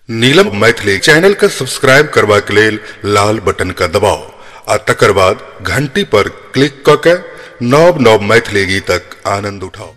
नीलम Maithili channel का subscribe करबा के लेल लाल बटन का दबाओ आ तकर बाद घंटी पर क्लिक क के नव नव मैथिली गीतक आनंद उठाओ।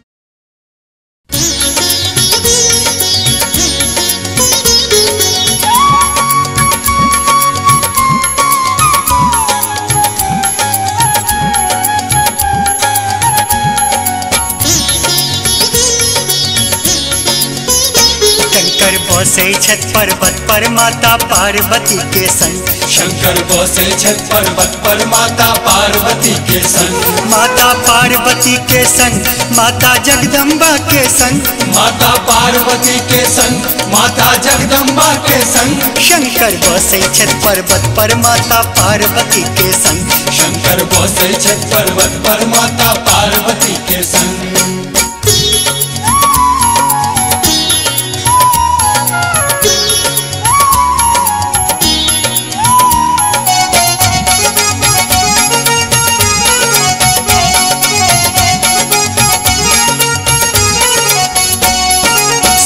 शंकर बसे छत पर्वत पर माता पार्वती के संग। शंकर बसे छत पर्वत पर माता पार्वती के संग। माता पार्वती के संग माता जगदम्बा के संग। माता पार्वती के संग माता जगदम्बा के संग। शंकर बसे छत पर्वत पर माता पार्वती के संग। शंकर बसे छत पर्वत पर माता पार्वती के संग।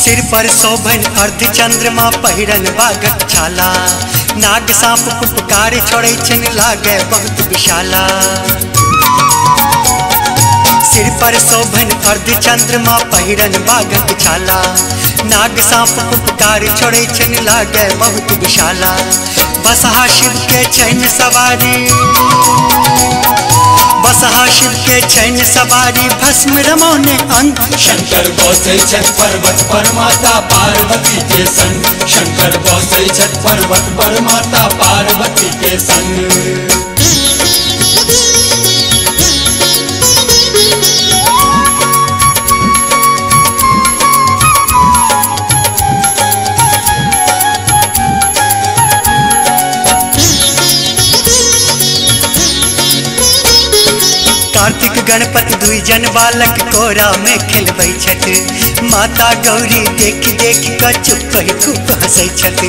सिर पर शोभन अर्ध चंद्रमा पहिरन बाघक छाला। नाग सांप फुफकार छोड़े छन लागे बहुत विशाला। सिर पर शोभन अर्ध चंद्रमा पहिरन बाघक छाला। नाग सांप फुफकार छोड़े छन लागे बहुत विशाला। बसहा शिव के चैन सवारी। बसहा शिव के चैन सवारी भस्म रमौने अंग। शंकर बसे छत पर्वत पर माता पार्वती के संग। शंकर बसे छत पर्वत पर माता पार्वती के संग। कार्तिक गणपति दुई जन बालक कोरा में खेलबै छथ। माता गौरी देख देख क चुप ही खूब हंसै छथ।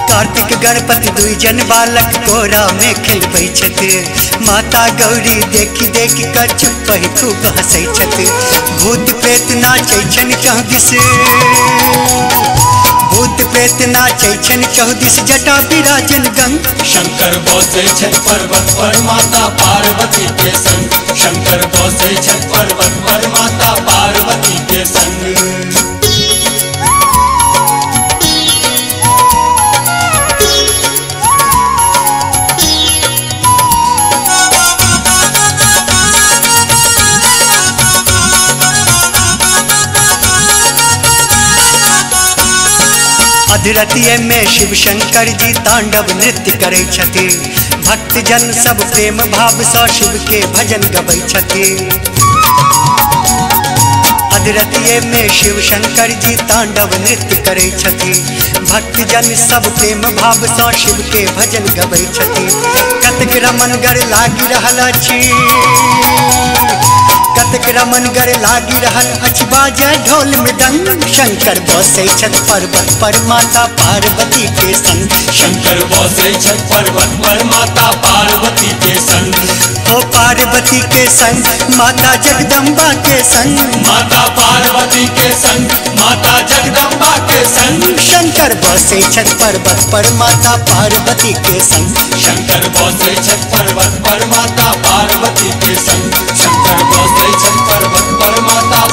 कार्तिक गणपति दुई जन बालक कोरा में खेलबै छथ। माता गौरी देख देख क चुप ही खूब हंसै छथ। भूत प्रेत नाचै छन चहु दिस। भूत प्रेत नाचै छन चहु दिस जटा विराजन गंग। शंकर बसे छत पर्वत पर माता पार्वती के संग। शंकर बसे छत पर्वत पर माता पार्वती के संग। अधरतिये में शिव शंकर जी तांडव नृत्य करे छथि। भक्त जन सब प्रेम भाव सँ शिव के भजन गबै छथि। अधरतिये में शिव शंकर जी तांडव नृत्य करे छथि। भक्त जन सब प्रेम भाव सँ शिव के भजन गबै छथि। कतक रमनगर लागी रहल अछि। कतक रमनगर लागी रहल अछि बाजे ढोल मृदंग। शंकर बसे छत पर्वत पर माता पार्वती के संग। शंकर बसे छत पर्वत पर माता पार्वती के संग। हो पार्वती के संग माता जगदम्बा के संग। माता पार्वती के संग माता जगदम्बा के संग। शंकर बसे छत पर्वत पर माता पार्वती के संग। शंकर बसे छत पर्वत पर माता पार्वती के संग। शंकर बसे छत पर्वत पर माता